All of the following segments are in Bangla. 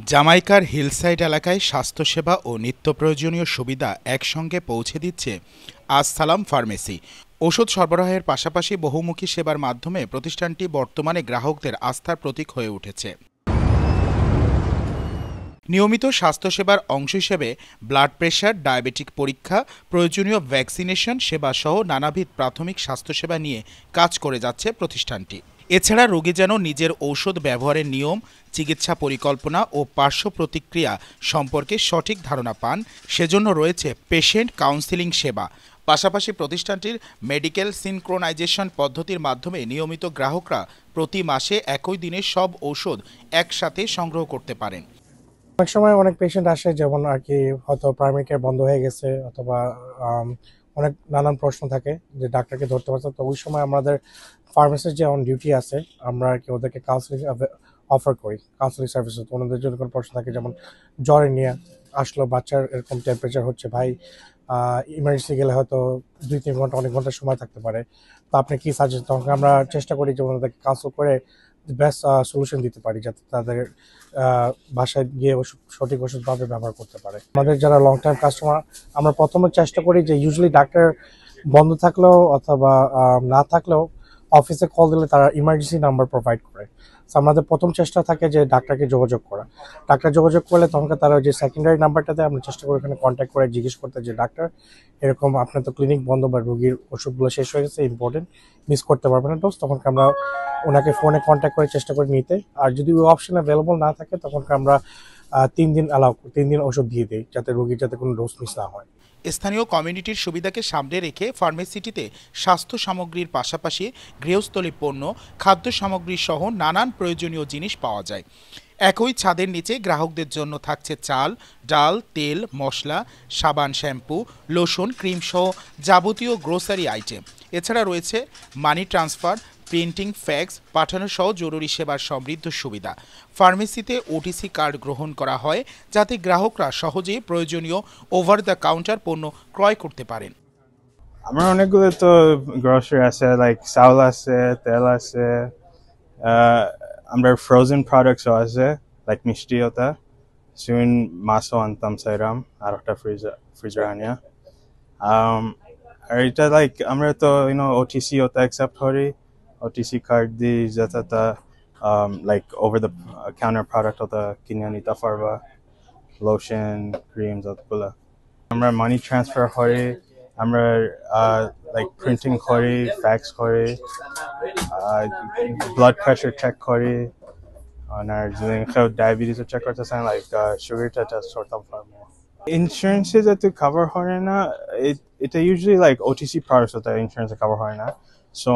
জামাইকার হিলসাইড এলাকায় স্বাস্থ্যসেবা ও নিত্যপ্রয়োজনীয় সুবিধা একসঙ্গে পৌঁছে দিচ্ছে আসসালাম ফার্মেসি। ওষুধ সরবরাহের পাশাপাশি বহুমুখী সেবার মাধ্যমে প্রতিষ্ঠানটি বর্তমানে গ্রাহকদের আস্থার প্রতীক হয়ে উঠেছে। নিয়মিত স্বাস্থ্যসেবার অংশ হিসেবে ব্লাড প্রেশার, ডায়াবেটিক পরীক্ষা, প্রয়োজনীয় ভ্যাকসিনেশন সেবাসহ নানাবিধ প্রাথমিক স্বাস্থ্যসেবা নিয়ে কাজ করে যাচ্ছে প্রতিষ্ঠানটি। এছাড়া রোগী যেন নিজের ঔষধ ব্যবহারের নিয়ম, চিকিৎসা পরিকল্পনা ও পার্শ্ব প্রতিক্রিয়া সম্পর্কে সঠিক ধারণা পান, সেজন্য রয়েছে পেশেন্ট কাউন্সেলিং সেবা। পাশাপাশি প্রতিষ্ঠানটির মেডিকেল সিনক্রোনাইজেশন পদ্ধতির মাধ্যমে নিয়মিত গ্রাহকরা প্রতি মাসে একই দিনে সব ঔষধ একসাথে সংগ্রহ করতে পারেন। অনেক সময় অনেক পেশেন্ট আসে, যেমন আর কি হয়তো প্রাইমারি কেয়ার বন্ধ হয়ে গেছে অথবা অনেক নানান প্রশ্ন থাকে যে ডাক্তারকে ধরতে পারছে, তো ওই সময় আমাদের ফার্মেসির যে অন ডিউটি আছে আমরা আর কি ওদেরকে কাউন্সিলিং অফার করি, কাউন্সিলিং সার্ভিস। ওনাদের যদি কোনো প্রশ্ন থাকে, যেমন জ্বরে নিয়ে আসলো, বাচ্চার এরকম টেম্পারেচার হচ্ছে, ভাই ইমার্জেন্সি গেলে হয়তো 2-3 ঘন্টা, অনেক ঘন্টা সময় থাকতে পারে, তো আপনি কি সাজেস্ট, তখন আমরা চেষ্টা করি যে ওনাদেরকে কাউন্সিল করে বেস্ট সলিউশন দিতে পারি, যাতে তাদের বাসায় গিয়ে সঠিক ওষুধভাবে ব্যবহার করতে পারে। আমাদের যারা লং টাইম কাস্টমার, আমরা প্রথমে চেষ্টা করি যে ইউজুয়ালি ডাক্তার বন্ধ থাকলেও অথবা না থাকলেও অফিসে কল দিলে তারা ইমার্জেন্সি নাম্বার প্রোভাইড করে। আমাদের প্রথম চেষ্টা থাকে যে ডাক্তারকে যোগাযোগ করা। ডাক্তার যোগাযোগ করলে তখন তারা যে সেকেন্ডারি নাম্বারটাতে আমরা চেষ্টা করি ওখানে কন্ট্যাক্ট করে জিজ্ঞেস করতে যে ডাক্তার এরকম আপনার তো ক্লিনিক বন্ধ বা রোগীর ওষুধগুলো শেষ হয়ে গেছে, ইম্পর্টেন্ট, মিস করতে পারবে না ডোজ। তখন আমরা ওনাকে ফোনে কন্ট্যাক্ট করে চেষ্টা করি নিতে। আর যদি ওই অপশন অ্যাভেলেবল না থাকে তখন আমরা 3 দিন ওষুধ দিয়ে দিই, যাতে রোগীর যাতে কোনো ডোজ মিস না হয়। স্থানীয় কমিউনিটির সুবিধাকে সামনে রেখে ফার্মেসিটিতে স্বাস্থ্য সামগ্রীর পাশাপাশি গৃহস্থলী পণ্য, খাদ্য সামগ্রী সহ নানান প্রয়োজনীয় জিনিস পাওয়া যায়। একই ছাদের নিচে গ্রাহকদের জন্য থাকছে চাল, ডাল, তেল, মশলা, সাবান, শ্যাম্পু, লোশন, ক্রিম সহ যাবতীয় গ্রোসারি আইটেম। এছাড়া রয়েছে মানি ট্রান্সফার, প্রিন্টিং, ফ্যাক্স পাঠানো সহ জরুরি সেবার সমৃদ্ধ সুবিধা। ফার্মেসিতে ওটিসি কার্ড গ্রহণ করা হয়, যাতে গ্রাহকরা সহজেই প্রয়োজনীয় ওভার দ্য কাউন্টার পণ্য ক্রয় করতে পারেন। আমার অনেকগুলো তো গ্রোসারি আছে, লাইক চাউল আছে, তেল আছে, আমরা ফ্রোজেন প্রোডাক্টসও আছে, লাইক মিষ্টি ওটা, সুইন মাছও আনতাম চাইরাম আর একটা ফ্রিজার আনিয়া। আর এটা লাইক আমরা তো ওটিসি ওটা অ্যাকসেপ্ট করি, ওটিসি কার্ড দিই যাতে like over the counter product ওটা কিনে নিতে পারবা, লোশন, ক্রিমস ওগুলো। আমরা মানি ট্রান্সফার করি, আমরা লাইক প্রিন্টিং করি, ফ্যাক্স করি, ব্লাড প্রেশার চেক করি, আর যদি কেউ ডায়াবেটিসও চেক করতে চান, লাইক সুগারটা টেস্ট করতে পারবো। ইন্স্যুরেন্সে যাতে কভার হয় না, এটা ইউজুয়ালি লাইক ওটিসি প্রোডাক্টস ওটা ইন্স্যুরেন্সে কভার হয় না। So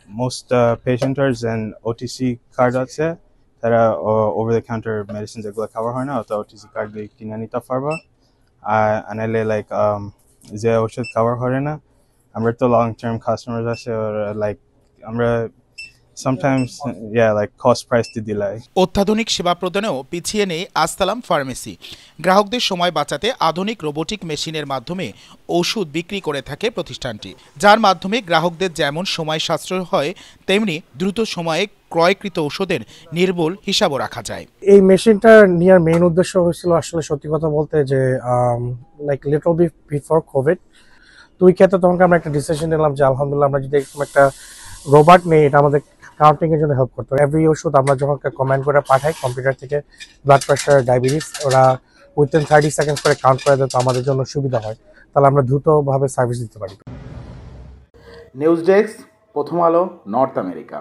most patients and OTC card আছে, তারা ওভার দ্য কাউন্টার মেডিসিন যেগুলো কভার হয় না ওটা ওটিসি কার্ড দিয়ে কিনে নিতে পারবা। আর আনাইলে লাইক যে ওষুধ কভার করে না, আমরা তো লং টার্ম কাস্টমার আছে, লাইক আমরা sometimes like cost price to delay. অত্যাধুনিক সেবা প্রদানেও পিছিয়ে নেই আসসালাম ফার্মেসি। গ্রাহকদের সময় বাঁচাতে আধুনিক রোবোটিক মেশিনের মাধ্যমে ওষুধ বিক্রি করে থাকে প্রতিষ্ঠানটি, যার মাধ্যমে গ্রাহকদের যেমন সময় সাশ্রয় হয়, তেমনি দ্রুত সময়ে ক্রয়কৃত ওষুধের নির্ভুল হিসাবও রাখা যায়। এই মেশিনটা নেওয়ার মেইন উদ্দেশ্য হয়েছিল আসলে সত্যি কথা বলতে যে লাইক লিটল বিফোর কোভিড, তো ওই ক্ষেত্রে তখন আমরা একটা ডিসিশন নিলাম যে আলহামদুলিল্লাহ আমরা যদি একটা রোবট নেই, এটা আমাদের কাউন্টিং এর জন্য হেল্প করতো। এভরি ওষুধ আমরা যখন কমেন্ট করে পাঠাই কম্পিউটার থেকে, ব্লাড প্রেশার, ডায়াবেটিস, ওরা উইথিন 30 সেকেন্ডস করে কাউন্ট করে দেয়, তো আমাদের জন্য সুবিধা হয়, তাহলে আমরা দ্রুতভাবে সার্ভিস দিতে পারি। নিউজ ডেস্ক, প্রথম আলো, নর্থ আমেরিকা।